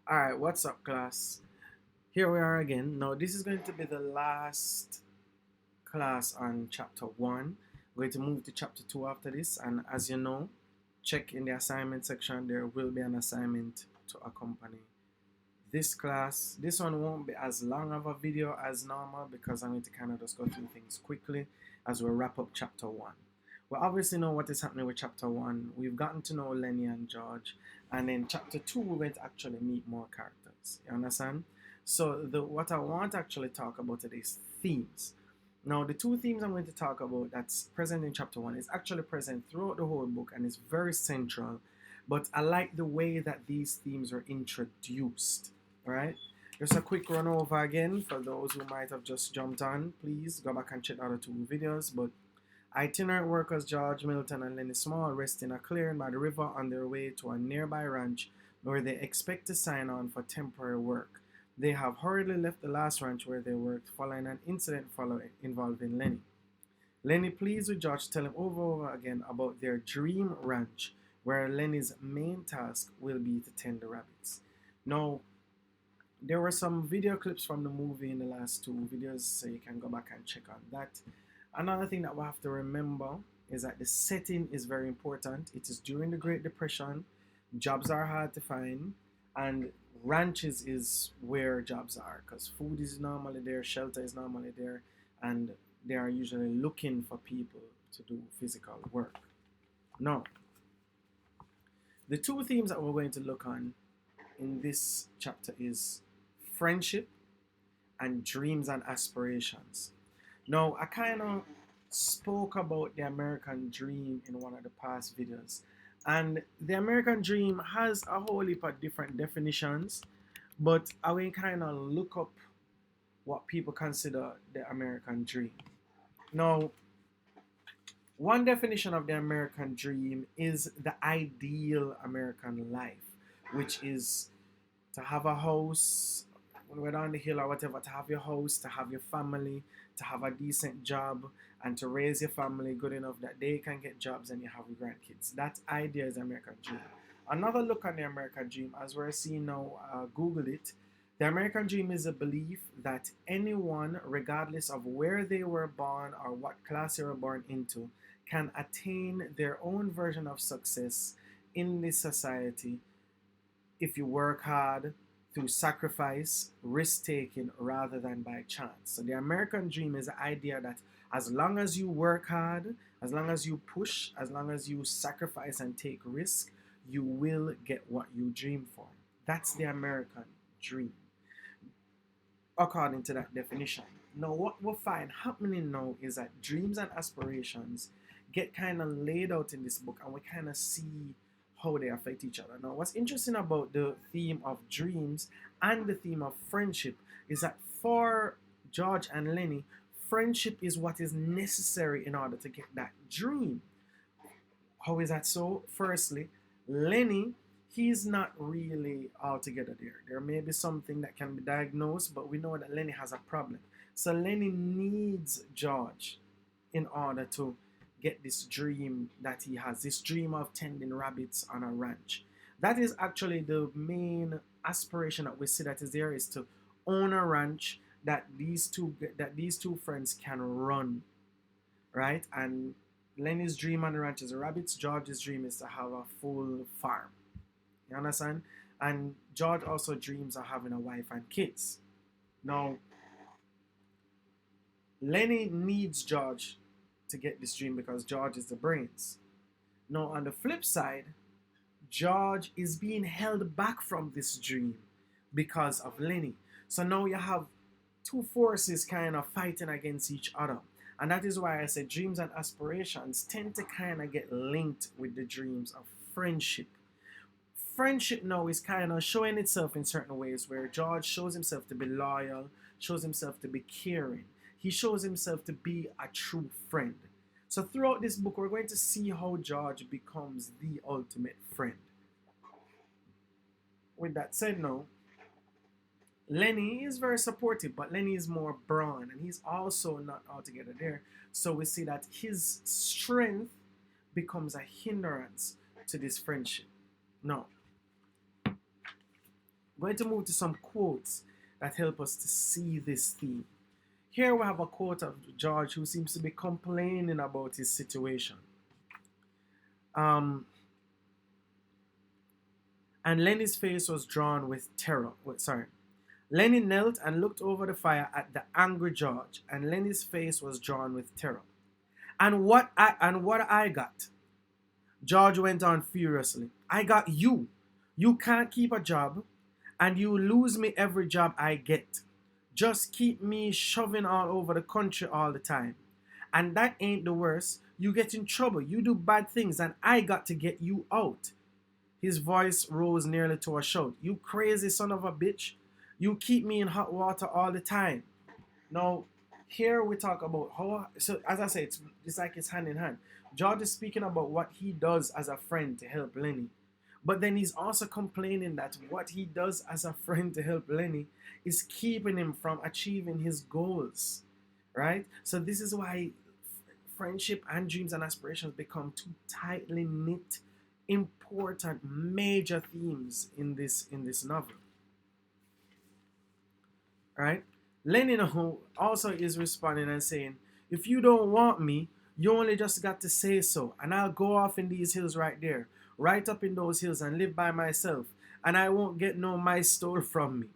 Alright, what's up, class? Here we are again. Now, this is going to be the last class on chapter 1. We're going to move to chapter 2 after this, and as you know, check in the assignment section, there will be an assignment to accompany this class. This one won't be as long of a video as normal because I'm going to kind of just go through things quickly as we wrap up chapter 1. We obviously know what is happening with chapter 1. We've gotten to know Lenny and George. And in chapter 2, we're going to actually meet more characters. You understand? So what I want to actually talk about today is themes. Now, the two themes I'm going to talk about that's present in chapter 1 is actually present throughout the whole book and is very central. But I like the way that these themes are introduced. Right? Just a quick run over again for those who might have just jumped on. Please go back and check out the two videos. But itinerant workers George, Milton, and Lenny Small rest in a clearing by the river on their way to a nearby ranch where they expect to sign on for temporary work. They have hurriedly left the last ranch where they worked following an incident involving Lenny. Lenny pleads with George to tell him over and over again about their dream ranch where Lenny's main task will be to tend the rabbits. Now, there were some video clips from the movie in the last two videos, so you can go back and check on that. Another thing that we have to remember is that the setting is very important. It is during the Great Depression. Jobs are hard to find, and ranches is where jobs are because food is normally there, shelter is normally there, and they are usually looking for people to do physical work. Now, the two themes that we're going to look on in this chapter is friendship and dreams and aspirations. Now, I kind of spoke about the American dream in one of the past videos. And the American dream has a whole heap of different definitions, but I will kind of look up what people consider the American dream. Now, one definition of the American dream is the ideal American life, which is to have a house, when we're down the hill or whatever, to have your house, to have your family, to have a decent job, and to raise your family good enough that they can get jobs and you have grandkids. That idea is the American dream. Another look on the American dream, as we're seeing now, Google it. The American dream is a belief that anyone, regardless of where they were born or what class they were born into, can attain their own version of success in this society if you work hard, through sacrifice, risk taking, rather than by chance. So the American dream is the idea that as long as you work hard, as long as you push, as long as you sacrifice and take risk, you will get what you dream for. That's the American dream, according to that definition. Now, what we'll find happening now is that dreams and aspirations get kind of laid out in this book, and we kind of see how they affect each other. Now, what's interesting about the theme of dreams and the theme of friendship is that for George and Lenny, friendship is what is necessary in order to get that dream. How is that so? Firstly, Lenny, he's not really altogether there. There may be something that can be diagnosed, but we know that Lenny has a problem. So Lenny needs George in order to get this dream that he has, this dream of tending rabbits on a ranch. That is actually the main aspiration that we see that is there, is to own a ranch that these two friends can run, right? And Lenny's dream on the ranch is the rabbits. George's dream is to have a full farm. You understand? And George also dreams of having a wife and kids. Now, Lenny needs George to get this dream because George is the brains. Now, on the flip side, George is being held back from this dream because of Lenny. So now you have two forces kind of fighting against each other. And that is why I say dreams and aspirations tend to kind of get linked with the dreams of friendship. Friendship now is kind of showing itself in certain ways where George shows himself to be loyal, shows himself to be caring. He shows himself to be a true friend. So throughout this book, we're going to see how George becomes the ultimate friend. With that said now, Lenny is very supportive, but Lenny is more brawn, and he's also not altogether there. So we see that his strength becomes a hindrance to this friendship. Now, I'm going to move to some quotes that help us to see this theme. Here we have a quote of George who seems to be complaining about his situation. Um, and Lenny's face was drawn with terror. Sorry. Lenny knelt and looked over the fire at the angry George, and Lenny's face was drawn with terror. And what I got? George went on furiously. I got you. You can't keep a job, and you lose me every job I get. Just keep me shoving all over the country all the time. And that ain't the worst. You get in trouble. You do bad things, and I got to get you out. His voice rose nearly to a shout. You crazy son of a bitch. You keep me in hot water all the time. Now, here we talk about how, so as I say, it's like it's hand in hand. George is speaking about what he does as a friend to help Lenny. But then he's also complaining that what he does as a friend to help Lenny is keeping him from achieving his goals. Right? So this is why friendship and dreams and aspirations become two tightly knit, important, major themes in this novel. Right? Lenny also is responding and saying, if you don't want me, you only just got to say so, and I'll go off in these hills right there, right up in those hills and live by myself, and I won't get no mice stole from me.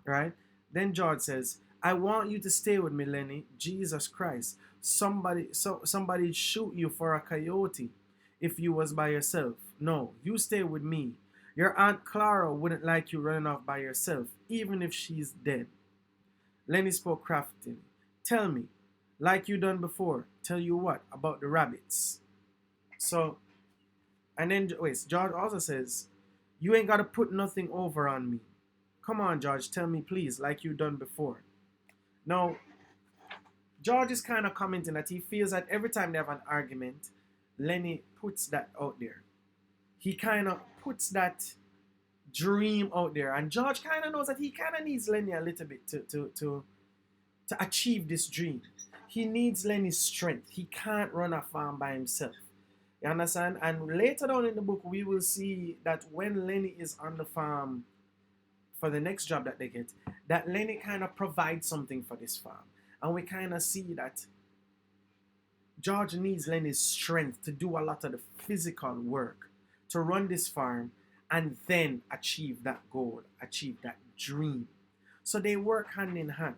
Right? Then George says, I want you to stay with me, Lenny. Jesus Christ. Somebody'd shoot you for a coyote if you was by yourself. No, you stay with me. Your Aunt Clara wouldn't like you running off by yourself, even if she's dead. Lenny spoke craftily. Tell me, like you done before. Tell you what about the rabbits? So, and then wait, George also says, you ain't gotta put nothing over on me. Come on, George, tell me please, like you done before. Now, George is kind of commenting that he feels that every time they have an argument, Lenny puts that out there. He kind of puts that dream out there, and George kind of knows that he kind of needs Lenny a little bit to achieve this dream. He needs Lenny's strength. He can't run a farm by himself. You understand? And later on in the book, we will see that when Lenny is on the farm for the next job that they get, that Lenny kind of provides something for this farm. And we kind of see that George needs Lenny's strength to do a lot of the physical work to run this farm and then achieve that goal, achieve that dream. So they work hand in hand.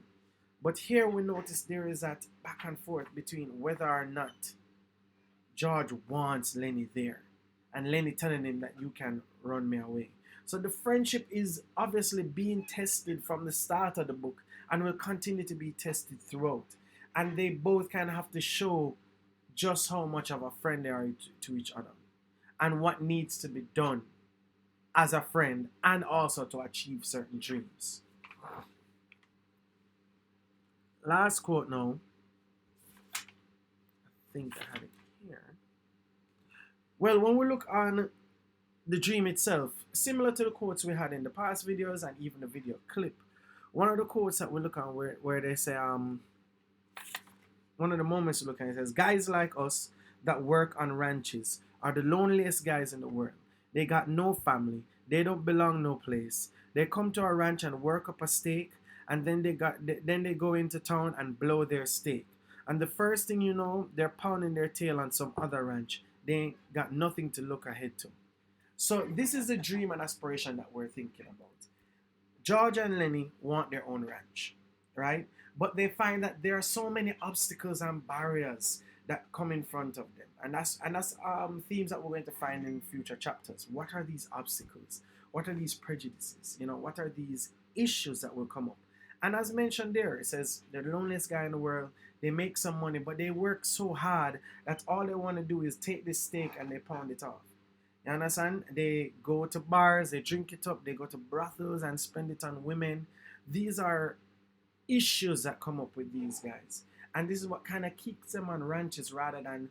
But here we notice there is that back and forth between whether or not George wants Lenny there, and Lenny telling him that you can run me away. So the friendship is obviously being tested from the start of the book and will continue to be tested throughout. And they both kind of have to show just how much of a friend they are to each other and what needs to be done as a friend and also to achieve certain dreams. Last quote now. I think I have it here. Well, when we look on the dream itself, similar to the quotes we had in the past videos and even the video clip, one of the quotes that we look on where they say, one of the moments we look at, it says, guys like us that work on ranches are the loneliest guys in the world. They got no family. They don't belong no place. They come to a ranch and work up a stake, and then they go into town and blow their stake. And the first thing you know, they're pounding their tail on some other ranch. They ain't got nothing to look ahead to. So this is the dream and aspiration that we're thinking about. George and Lenny want their own ranch, right? But they find that there are so many obstacles and barriers that come in front of them. And that's themes that we're going to find in future chapters. What are these obstacles? What are these prejudices? What are these issues that will come up? And as mentioned there, it says they're the loneliest guy in the world. They make some money, but they work so hard that all they want to do is take this steak and they pound it off. You understand? They go to bars, they drink it up, they go to brothels and spend it on women. These are issues that come up with these guys. And this is what kind of keeps them on ranches rather than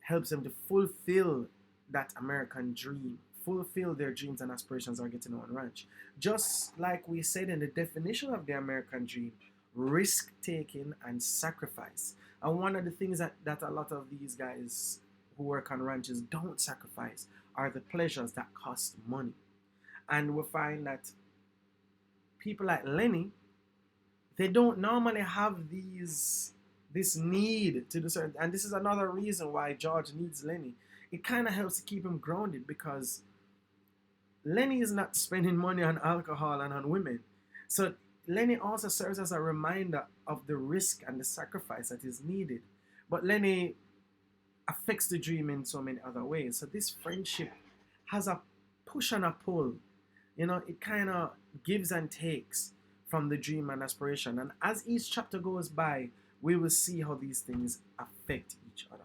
helps them to fulfill that American dream, fulfill their dreams and aspirations are getting on ranch. Just like we said in the definition of the American dream, risk-taking and sacrifice. And one of the things that a lot of these guys who work on ranches don't sacrifice are the pleasures that cost money. And we find that people like Lenny, they don't normally have this need to do certain, and this is another reason why George needs Lenny. It kind of helps to keep him grounded because Lenny is not spending money on alcohol and on women. So Lenny also serves as a reminder of the risk and the sacrifice that is needed. But Lenny affects the dream in so many other ways. So this friendship has a push and a pull. You know, it kind of gives and takes from the dream and aspiration. And as each chapter goes by, we will see how these things affect each other.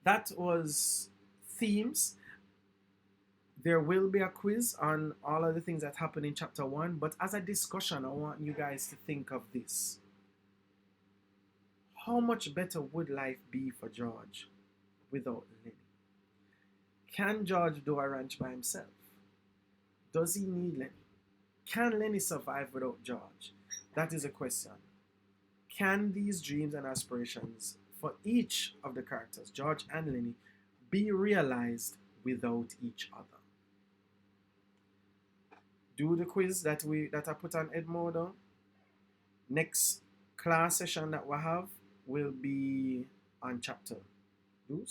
That was themes. There will be a quiz on all of the things that happen in chapter 1, but as a discussion, I want you guys to think of this. How much better would life be for George without Lenny? Can George do a ranch by himself? Does he need Lenny? Can Lenny survive without George? That is a question. Can these dreams and aspirations for each of the characters, George and Lenny, be realized without each other? Do the quiz that I put on Edmodo. Next class session that we have will be on chapter 2.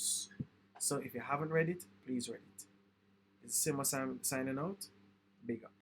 So if you haven't read it, please read it. It's Simo signing out. Big up.